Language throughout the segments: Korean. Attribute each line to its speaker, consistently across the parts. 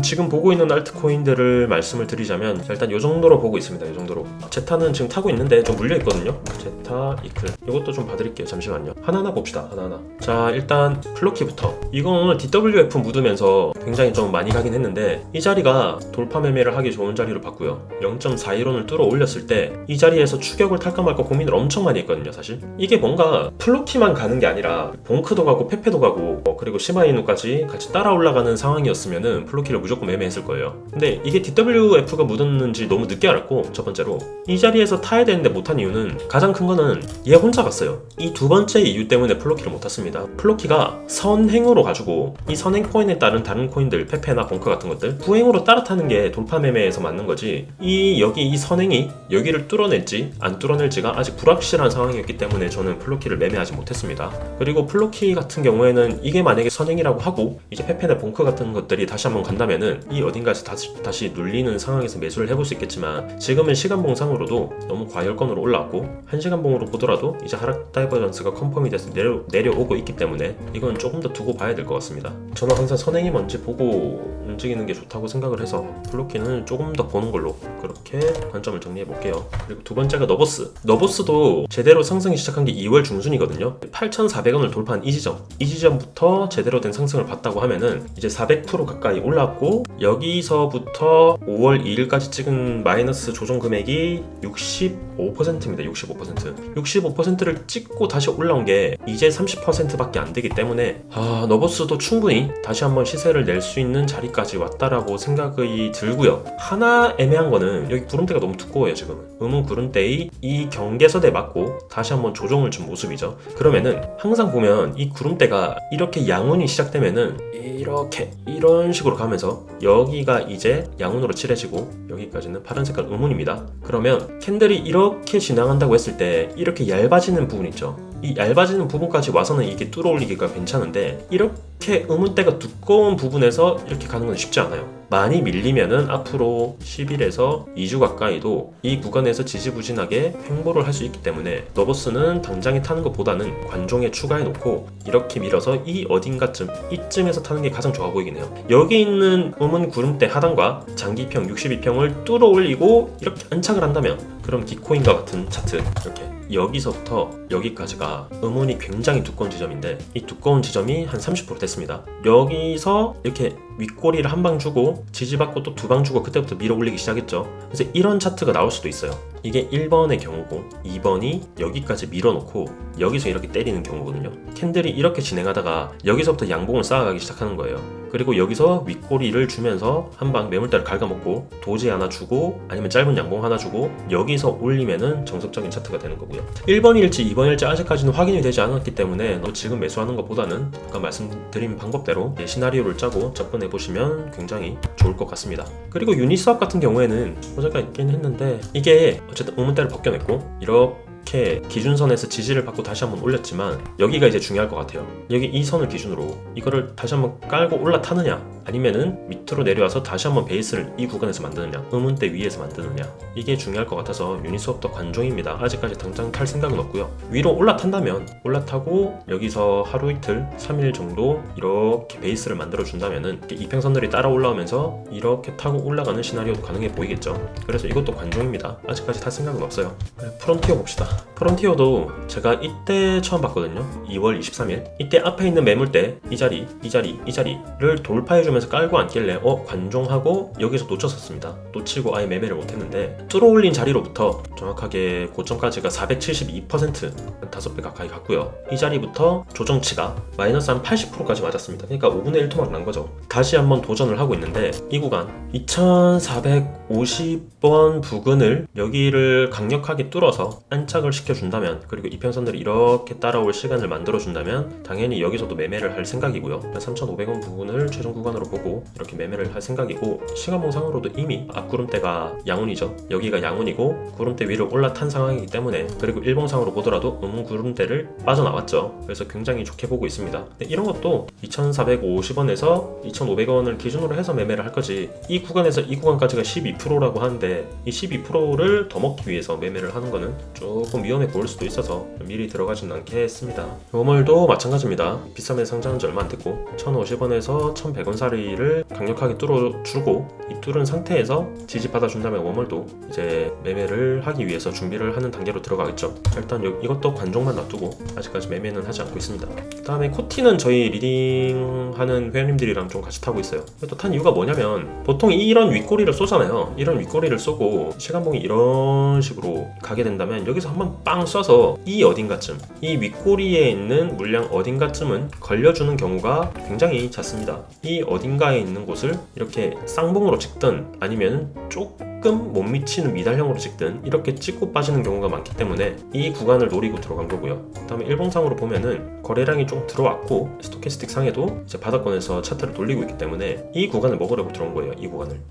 Speaker 1: 지금 보고 있는 알트코인들을 말씀을 드리자면 일단 이 정도로 보고 있습니다. 이 정도로. 제타는 지금 타고 있는데 좀 물려 있거든요. 제타, 이클. 이것도 좀 봐드릴게요. 잠시만요. 하나하나 봅시다. 하나하나. 자, 일단 플로키부터. 이건 오늘 DWF 묻으면서 굉장히 좀 많이 가긴 했는데 이 자리가 돌파 매매를 하기 좋은 자리로 봤고요. 0.41원을 뚫어 올렸을 때 이 자리에서 추격을 탈까 말까 고민을 엄청 많이 했거든요. 사실 이게 뭔가 플로키만 가는 게 아니라 봉크도 가고 페페도 가고 그리고 시마이누까지 같이 따라 올라가는 상황이었으면은 플로키를 무조건 매매했을 거예요. 근데 이게 DWF가 묻었는지 너무 늦게 알았고, 첫 번째로 이 자리에서 타야 되는데 못한 이유는 가장 큰 거는 얘 혼자 갔어요. 이 두 번째 이유 때문에 플로키를 못 탔습니다. 플로키가 선행으로 가지고 이 선행 코인에 따른 다른 코인들 페페나 봉크 같은 것들 후행으로 따라타는 게 돌파 매매에서 맞는 거지, 여기 이 선행이 여기를 뚫어낼지 안 뚫어낼지가 아직 불확실한 상황이었기 때문에 저는 플로키를 매매하지 못했습니다. 그리고 플로키 같은 경우에는 이게 만약에 선행이라고 하고 이제 페페나 봉크 같은 것들이 다시 한번 간다면은 이 어딘가에서 다시 눌리는 상황에서 매수를 해볼 수 있겠지만, 지금은 시간봉상으로도 너무 과열권으로 올라왔고 1시간봉으로 보더라도 이제 하락 다이버전스가 컨펌이 돼서 내려오고 있기 때문에 이건 조금 더 두고 봐야 될 것 같습니다. 저는 항상 선행이 뭔지 보고 움직이는 게 좋다고 생각을 해서 플로키는 조금 더 보는 걸로 그렇게 관점을 정리해 볼게요. 그리고 두 번째가 너보스도 제대로 상승이 시작한 게 2월 중순이거든요. 8,400원을 돌파한 이 지점부터 제대로 된 상승을 봤다고 하면은 이제 400% 가까이 올랐고, 여기서부터 5월 2일까지 찍은 마이너스 조정 금액이 65%입니다. 65%를 찍고 다시 올라온 게 이제 30%밖에 안 되기 때문에 너보스도 충분히 다시 한번 시세를 낼 수 있는 자리까지 왔다라고 생각이 들고요. 하나 애매한 거는 여기 구름대가 너무 두꺼워요. 지금 음운 구름대의 이 경계선에 맞고 다시 한번 조정을 준 모습이죠. 그러면은 항상 보면 이 구름대가 이렇게 양운이 시작되면은 이런 식으로 가면서 여기가 이제 양운으로 칠해지고 여기까지는 파란 색깔 음운입니다. 그러면 캔들이 이렇게 진행한다고 했을 때 이렇게 얇아지는 부분 있죠. 이 얇아지는 부분까지 와서는 이게 뚫어 올리기가 괜찮은데, 이렇게 음운대가 두꺼운 부분에서 이렇게 가는 건 쉽지 않아요. 많이 밀리면은 앞으로 10일에서 2주 가까이도 이 구간에서 지지부진하게 횡보를 할 수 있기 때문에 너보스는 당장에 타는 것보다는 관종에 추가해 놓고 이렇게 밀어서 이 어딘가쯤 이쯤에서 타는 게 가장 좋아 보이긴 해요. 여기 있는 음운 구름대 하단과 장기평 62평을 뚫어 올리고 이렇게 안착을 한다면, 그럼 기코인과 같은 차트 이렇게 여기서부터 여기까지가 음운이 굉장히 두꺼운 지점인데 이 두꺼운 지점이 한 30% 됐습니다. 여기서 이렇게 윗꼬리를 한 방 주고 지지받고 또 두 방 주고 그때부터 밀어 올리기 시작했죠. 그래서 이런 차트가 나올 수도 있어요. 이게 1번의 경우고 2번이 여기까지 밀어놓고 여기서 이렇게 때리는 경우거든요. 캔들이 이렇게 진행하다가 여기서부터 양봉을 쌓아가기 시작하는 거예요. 그리고 여기서 윗꼬리를 주면서 한 방 매물대를 갉아먹고 도지 하나 주고 아니면 짧은 양봉 하나 주고 여기서 올리면은 정석적인 차트가 되는 거고요. 1번일지 2번일지 아직까지는 확인이 되지 않았기 때문에 지금 매수하는 것보다는 아까 말씀드린 방법대로 시나리오를 짜고 접근해 보시면 굉장히 좋을 것 같습니다. 그리고 유니스왑 같은 경우에는 호재가 있긴 했는데 이게 어쨌든 음운대를 벗겨냈고 이렇게 기준선에서 지지를 받고 다시 한번 올렸지만, 여기가 이제 중요할 것 같아요. 여기 이 선을 기준으로 이거를 다시 한번 깔고 올라타느냐 아니면은 밑으로 내려와서 다시 한번 베이스를 이 구간에서 만드느냐, 음운대 위에서 만드느냐, 이게 중요할 것 같아서 유니스왑도 관종입니다. 아직까지 당장 탈 생각은 없고요. 위로 올라탄다면 올라타고 여기서 하루 이틀 3일 정도 이렇게 베이스를 만들어 준다면은 이평선들이 따라 올라오면서 이렇게 타고 올라가는 시나리오도 가능해 보이겠죠. 그래서 이것도 관종입니다. 아직까지 탈 생각은 없어요. 프론티어 봅시다. 프론티어도 제가 이때 처음 봤거든요. 2월 23일 이때 앞에 있는 매물대 이 자리를 돌파해주면서 깔고 앉길래 관종하고 여기서 놓쳤었습니다. 놓치고 아예 매매를 못했는데 뚫어올린 자리로부터 정확하게 고점까지가 472%, 5배 가까이 갔고요. 이 자리부터 조정치가 마이너스 한 80%까지 맞았습니다. 그러니까 5분의 1 토막 난 거죠. 다시 한번 도전을 하고 있는데 이 구간 2450번 부근을 여기를 강력하게 뚫어서 안착을 시켜준다면, 그리고 이평선들이 이렇게 따라올 시간을 만들어준다면 당연히 여기서도 매매를 할 생각이고요. 3,500원 부분을 최종 구간으로 보고 이렇게 매매를 할 생각이고, 시간봉상으로도 이미 앞구름대가 양운이죠. 여기가 양운이고 구름대 위를 올라탄 상황이기 때문에, 그리고 일봉상으로 보더라도 음운 구름대를 빠져나왔죠. 그래서 굉장히 좋게 보고 있습니다. 근데 이런 것도 2,450원에서 2,500원을 기준으로 해서 매매를 할 거지, 이 구간에서 이 구간까지가 12%라고 하는데 이 12%를 더 먹기 위해서 매매를 하는 거는 조금 조금 위험해 보일 수도 있어서 미리 들어가진 않겠습니다. 웜월도 마찬가지입니다. 비싸면 상장한 지 얼마 안 됐고 1,050원에서 1,100원 사이를 강력하게 뚫어주고 이 뚫은 상태에서 지지 받아준 다음에 웜월도 이제 매매를 하기 위해서 준비를 하는 단계로 들어가겠죠. 일단 이것도 관종만 놔두고 아직까지 매매는 하지 않고 있습니다. 그 다음에 코티는 저희 리딩하는 회원님들이랑 좀 같이 타고 있어요. 또 탄 이유가 뭐냐면 보통 이런 윗꼬리를 쏘잖아요. 이런 윗꼬리를 쏘고 시간봉이 이런 식으로 가게 된다면 여기서 한번 빵 쏴서 이 어딘가쯤 이 윗꼬리에 있는 물량 어딘가쯤은 걸려주는 경우가 굉장히 잦습니다. 이 어딘가에 있는 곳을 이렇게 쌍봉으로 찍든 아니면 조금 못 미치는 미달형으로 찍든 이렇게 찍고 빠지는 경우가 많기 때문에 이 구간을 노리고 들어간 거고요. 그 다음에 일봉상으로 보면은 거래량이 좀 들어왔고 스토캐스틱 상에도 이제 바닥권에서 차트를 돌리고 있기 때문에 이 구간을 먹으려고 들어온 거예요. 이 구간.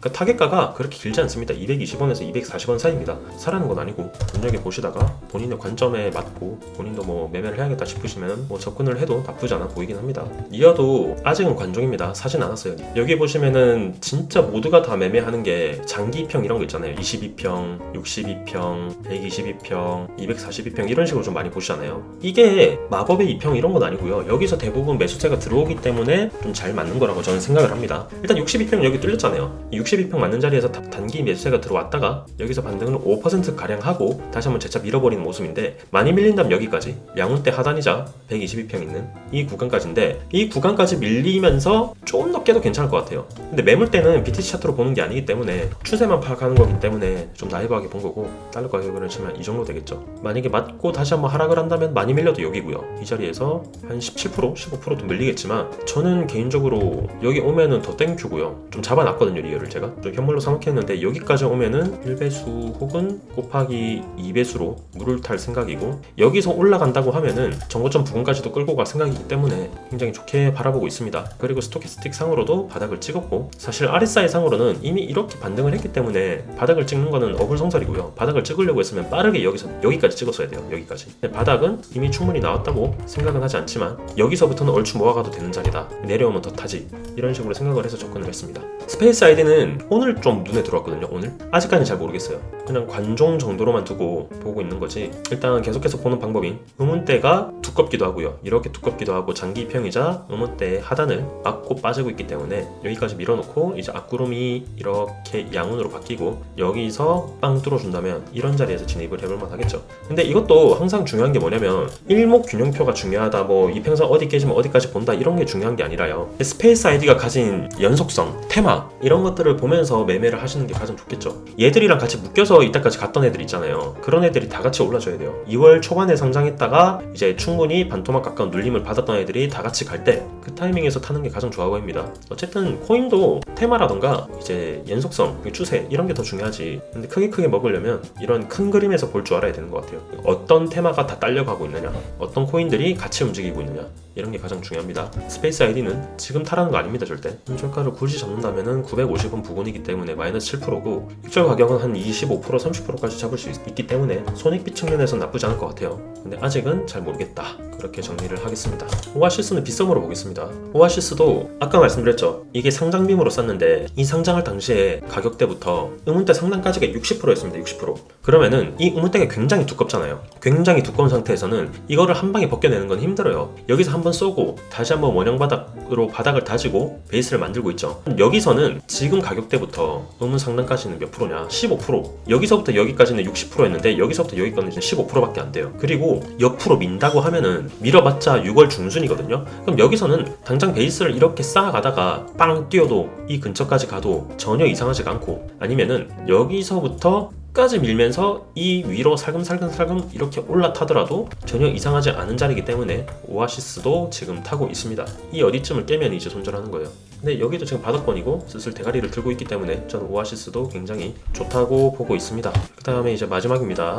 Speaker 1: 그러니까 타겟가가 그렇게 길지 않습니다. 220원에서 240원 사이입니다. 사라는 건 아니고 눈여겨보시다가 본인의 관점에 맞고 본인도 뭐 매매를 해야겠다 싶으시면 뭐 접근을 해도 나쁘지 않아 보이긴 합니다. 이어도 아직은 관종입니다. 사진 않았어요. 여기 보시면은 진짜 모두가 다 매매하는 게 장기평 이런 거 있잖아요. 22평, 62평, 122평, 242평 이런 식으로 좀 많이 보시잖아요. 이게 마법의 2평 이런 건 아니고요. 여기서 대부분 매수세가 들어오기 때문에 좀 잘 맞는 거라고 저는 생각을 합니다. 일단 62평 여기 뚫렸잖아요. 62평 맞는 자리에서 단기 매수세가 들어왔다가 여기서 반등을 5%가량 하고 다시 한번 재차 밀어버리는 모습인데 많이 밀린다면 여기까지 양운대 하단이자 122평 있는 이 구간까지인데 이 구간까지 밀리면서 좀 더 깨도 괜찮을 것 같아요. 근데 매물대는 BTC 차트로 보는 게 아니기 때문에 추세만 파악하는 거기 때문에 좀 나이브하게 본 거고 달러 가격을 치면 이 정도 되겠죠. 만약에 맞고 다시 한번 하락을 한다면 많이 밀려도 여기고요. 이 자리에서 한 17%, 15%도 밀리겠지만 저는 개인적으로 여기 오면은 더 땡큐고요. 좀 잡아놨거든요. 리얼을 제가 좀 현물로 사놓겠는데 여기까지 오면은 1배수 혹은 곱하기 2배수로 물을 탈 생각이고 여기서 올라간다고 하면은 정고점 부근까지도 끌고 갈 생각이기 때문에 굉장히 좋게 바라보고 있습니다. 그리고 스토캐스틱 상으로도 바닥을 찍었고 사실 RSI 상으로는 이미 이렇게 반등을 했기 때문에 바닥을 찍는 거는 어불성설이고요. 바닥을 찍으려고 했으면 빠르게 여기까지 찍었어야 돼요. 여기까지. 근데 바닥은 이미 충분히 나왔다고 생각은 하지 않지만 여기서부터는 얼추 모아가도 되는 자리다. 내려오면 더 타지. 이런 식으로 생각을 해서 접근을 했습니다. 스페이스 아이디는 오늘 좀 눈에 들어왔거든요. 오늘 아직까지는 잘 모르겠어요. 그냥 관종 정도로만 두고 보고 있는 거지. 일단 계속해서 보는 방법인 음운대가 두껍기도 하고요. 이렇게 두껍기도 하고 장기평이자 음운대의 하단을 막고 빠지고 있기 때문에 여기까지 밀어놓고 이제 앞구름이 이렇게 양운으로 바뀌고 여기서 빵 뚫어준다면 이런 자리에서 진입을 해볼만 하겠죠. 근데 이것도 항상 중요한 게 뭐냐면 일목균형표가 중요하다, 뭐 이평선 어디 깨지면 어디까지 본다 이런 게 중요한 게 아니라요. 스페이스 아이디가 가진 연속성, 테마 이런 것들을 보면서 매매를 하시는 게 가장 좋겠죠. 얘들이랑 같이 묶여서 이때까지 갔던 애들 있잖아요. 그런 애들이 다 같이 올라줘야 돼요. 2월 초반에 상장했다가 이제 충분히 반토막 가까운 눌림을 받았던 애들이 다 같이 갈 때 그 타이밍에서 타는 게 가장 좋아 보입니다. 어쨌든 코인도 테마라던가 이제 연속성, 추세 이런 게 더 중요하지. 근데 크게 먹으려면 이런 큰 그림에서 볼 줄 알아야 되는 것 같아요. 어떤 테마가 다 딸려가고 있느냐, 어떤 코인들이 같이 움직이고 있느냐 이런 게 가장 중요합니다. 스페이스 아이디는 지금 타라는 거 아닙니다. 절대. 현저가를 굳이 잡는다면은 950원 부근이기 때문에 마이너스 7%고 익절 가격은 한 25%, 30%까지 잡을 수 있기 때문에 손익비 측면에서 나쁘지 않을 것 같아요. 근데 아직은 잘 모르겠다. 그렇게 정리를 하겠습니다. 오아시스는 빗썸으로 보겠습니다. 오아시스도 아까 말씀드렸죠. 이게 상장빔으로 쌌는데 이 상장할 당시에 가격대부터 음운대 상단까지가 60%였습니다. 60%. 그러면은 이 음운대가 굉장히 두껍잖아요. 굉장히 두꺼운 상태에서는 이거를 한 방에 벗겨내는 건 힘들어요. 여기서 한번 쏘고 다시 한번 원형 바닥으로 바닥을 다지고 베이스를 만들고 있죠. 여기서는 지금 가격대부터 음운 상단까지는 몇 프로냐? 15%. 여기서부터 여기까지는 60%였는데 여기서부터 여기까지는 15%밖에 안 돼요. 그리고 옆으로 민다고 하면은 밀어봤자 6월 중순이거든요. 그럼 여기서는 당장 베이스를 이렇게 쌓아가다가 빵 뛰어도 이 근처까지 가도 전혀 이상하지가 않고 아니면은 여기서부터 까지 밀면서 이 위로 살금살금 이렇게 올라타더라도 전혀 이상하지 않은 자리이기 때문에 오아시스도 지금 타고 있습니다. 이 어디쯤을 깨면 이제 손절하는 거예요. 근데 여기도 지금 바닥권이고 슬슬 대가리를 들고 있기 때문에 저는 오아시스도 굉장히 좋다고 보고 있습니다. 그 다음에 이제 마지막입니다.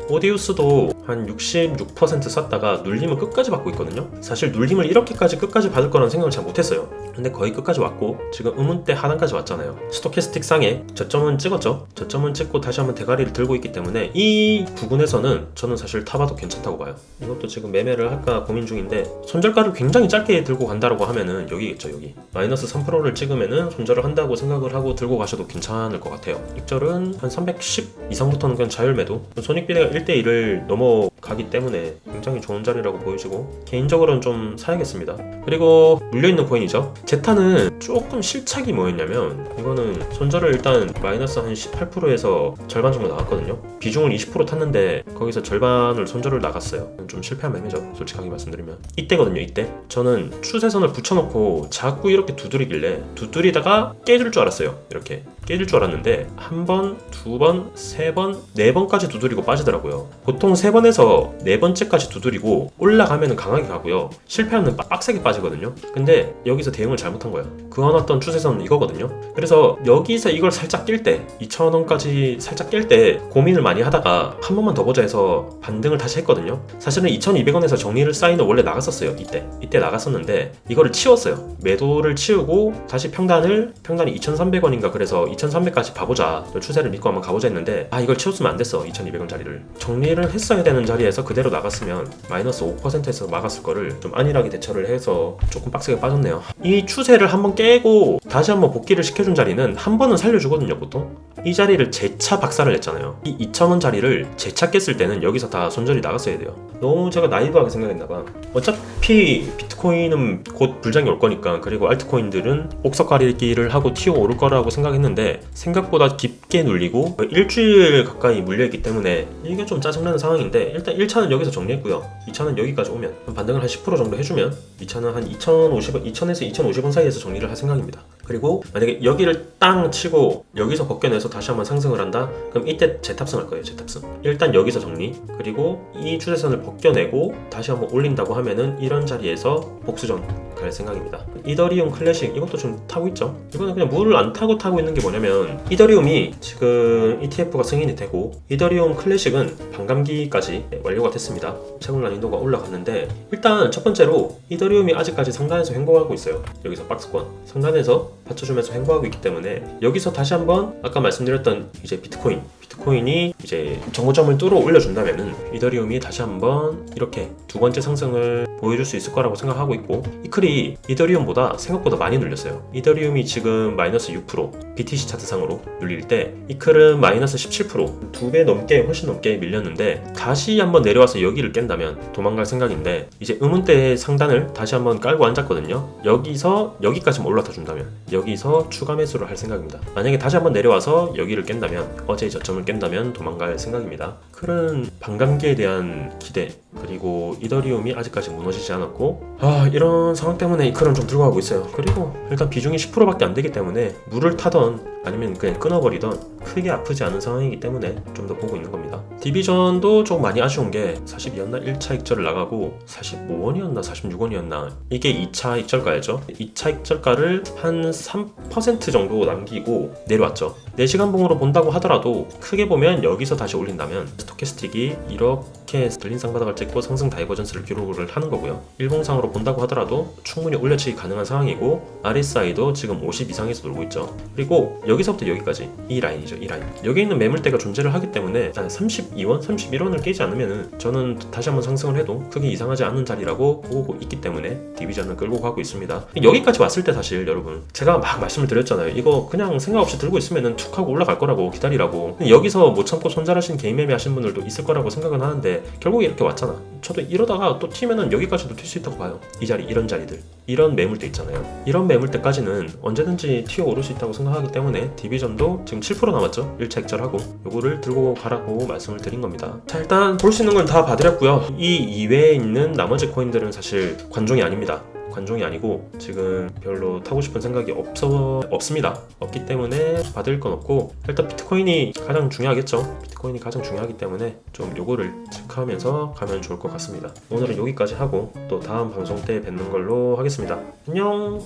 Speaker 1: 오디우스도 한 66% 쐈다가 눌림을 끝까지 받고 있거든요. 사실 눌림을 이렇게까지 끝까지 받을 거라는 생각을 잘 못했어요. 근데 거의 끝까지 왔고 지금 음운대 하단까지 왔잖아요. 스토캐스틱 상에 저점은 찍었죠. 저점은 찍고 다시 한번 대가리를 들고 있기 때문에 이 부분에서는 저는 사실 타봐도 괜찮다고 봐요. 이것도 지금 매매를 할까 고민 중인데 손절가를 굉장히 짧게 들고 간다고 하면은 여기겠죠. 여기 마이너스 3%를 찍으면은 손절을 한다고 생각을 하고 들고 가셔도 괜찮을 것 같아요. 익절은 한 310 이상부터는 그냥 자율매도, 손익비례가 1대1을 넘어가기 때문에 굉장히 좋은 자리라고 보여지고 개인적으로는 좀 사야겠습니다. 그리고 물려있는 코인이죠. 제타는 조금 실착이 뭐였냐면 이거는 손절을 일단 마이너스 한 18%에서 절반 정도 나갔거든요. 비중을 20% 탔는데 거기서 절반을 손절을 나갔어요. 좀 실패한 매매죠. 솔직하게 말씀드리면 이때거든요. 이때 저는 추세선을 붙여놓고 자꾸 이렇게 두드리길래 두드리다가 깨질 줄 알았어요. 이렇게 깨질 줄 알았는데 한 번, 두 번, 세 번, 네 번까지 두드리고 빠지더라고요. 보통 세 번에서 네 번째까지 두드리고 올라가면 강하게 가고요. 실패하면 빡세게 빠지거든요. 근데 여기서 대응을 잘못한 거예요. 그어놨던 추세선은 이거거든요. 그래서 여기서 이걸 살짝 낄 때 2,000원까지 살짝 낄 때 고민을 많이 하다가 한 번만 더 보자 해서 반등을 다시 했거든요. 사실은 2,200원에서 정리를 사인을 원래 나갔었어요. 이때 나갔었는데 이거를 치웠어요. 매도를 치우고 다시 평단이 2,300원인가 그래서 2,300까지 가보자, 추세를 믿고 한번 가보자 했는데 이걸 치웠으면 안 됐어. 2,200원 자리를 정리를 했어야 되는 자리에서 그대로 나갔으면 마이너스 5%에서 막았을 거를 좀 안일하게 대처를 해서 조금 빡세게 빠졌네요. 이 추세를 한번 깨고 다시 한번 복귀를 시켜준 자리는 한 번은 살려주거든요. 보통 이 자리를 재차 박살을 냈잖아요. 이 2,000원 자리를 재차 깼을 때는 여기서 다 손절이 나갔어야 돼요. 너무 제가 나이브하게 생각했나봐. 어차피 비트코인은 곧 불장이 올 거니까, 그리고 알트코인들은 옥석 가리기를 하고 튀어 오를 거라고 생각했는데 생각보다 깊게 눌리고 일주일 가까이 물려있기 때문에 이게 좀 짜증나는 상황인데, 일단 1차는 여기서 정리했고요. 2차는 여기까지 오면 반등을 한 10% 정도 해주면 2차는 한 2,050에서 2,050원 사이에서 정리를 할 생각입니다. 그리고 만약에 여기를 땅 치고 여기서 벗겨내서 다시 한번 상승을 한다? 그럼 이때 재탑승할 거예요. 재탑승. 일단 여기서 정리, 그리고 이 추세선을 벗겨내고 다시 한번 올린다고 하면은 이런 자리에서 복수전 갈 생각입니다. 이더리움 클래식 이것도 좀 타고 있죠. 이거는 그냥 물을 안 타고 있는 게 뭐냐면, 이더리움이 지금 ETF가 승인이 되고 이더리움 클래식은 반감기까지 완료가 됐습니다. 채굴 난이도가 올라갔는데, 일단 첫 번째로 이더리움이 아직까지 상단에서 횡보하고 있어요. 여기서 박스권 상단에서 받쳐주면서 횡보하고 있기 때문에 여기서 다시 한번 아까 말씀드렸던 이제 비트코인이 이제 정고점을 뚫어 올려준다면은 이더리움이 다시 한번 이렇게 두 번째 상승을 보여줄 수 있을 거라고 생각하고 있고, 이클이 이더리움보다 생각보다 많이 눌렸어요. 이더리움이 지금 마이너스 6%, BTC 차트상으로 눌릴 때 이클은 마이너스 17%, 2배 넘게, 훨씬 넘게 밀렸는데 다시 한번 내려와서 여기를 깬다면 도망갈 생각인데, 이제 음운대 상단을 다시 한번 깔고 앉았거든요. 여기서 여기까지만 올라타 준다면 여기서 추가 매수를 할 생각입니다. 만약에 다시 한번 내려와서 여기를 깬다면, 어제의 저점을 깬다면 도망갈 생각입니다. 클은 반감기에 대한 기대, 그리고 이더리움이 아직까지 무너지지 않았고, 이런 상황 때문에 이 클은 좀 들고 가고 있어요. 그리고 일단 비중이 10%밖에 안 되기 때문에 물을 타던 아니면 그냥 끊어버리던 크게 아프지 않은 상황이기 때문에 좀 더 보고 있는 겁니다. 디비전도 조금 많이 아쉬운 게 42였나? 1차 익절을 나가고 45원이었나? 46원이었나? 이게 2차 익절가였죠. 2차 익절가를 한 3% 정도 남기고 내려왔죠. 4시간 봉으로 본다고 하더라도 크게 보면 여기서 다시 올린다면 스토캐스틱이 이렇게 들린 쌍바닥을 찍고 상승 다이버전스를 기록을 하는 거고요. 일봉상으로 본다고 하더라도 충분히 올려치기 가능한 상황이고, RSI도 지금 50 이상에서 놀고 있죠. 그리고 여기서부터 여기까지 이 라인이죠. 이 라인. 여기 있는 매물대가 존재를 하기 때문에 32원, 31원을 깨지 않으면은 저는 다시 한번 상승을 해도 크게 이상하지 않은 자리라고 보고 있기 때문에 디비전을 끌고 가고 있습니다. 여기까지 왔을 때 사실 여러분 제가 막 말씀을 드렸잖아요. 이거 그냥 생각 없이 들고 있으면은 툭 하고 올라갈 거라고, 기다리라고. 여기서 못 참고 손절하신 개인 매매 하신 분들도 있을 거라고 생각은 하는데 결국에 이렇게 왔잖아. 저도 이러다가 또 튀면은 여기까지도 튈 수 있다고 봐요. 이 자리, 이런 자리들, 이런 매물대 있잖아요. 이런 매물대까지는 언제든지 튀어 오를 수 있다고 생각하기 때문에 디비전도 지금 7% 남았죠. 1차 익절하고 요거를 들고 가라고 말씀을 드린 겁니다. 자, 일단 볼 수 있는 건 다 봐드렸고요. 이 이외에 있는 나머지 코인들은 사실 관종이 아닙니다. 관종이 아니고 지금 별로 타고 싶은 생각이 없습니다. 없기 때문에 받을 건 없고, 일단 비트코인이 가장 중요하겠죠. 비트코인이 가장 중요하기 때문에 좀 요거를 체크하면서 가면 좋을 것 같습니다. 오늘은 여기까지 하고 또 다음 방송 때 뵙는 걸로 하겠습니다. 안녕.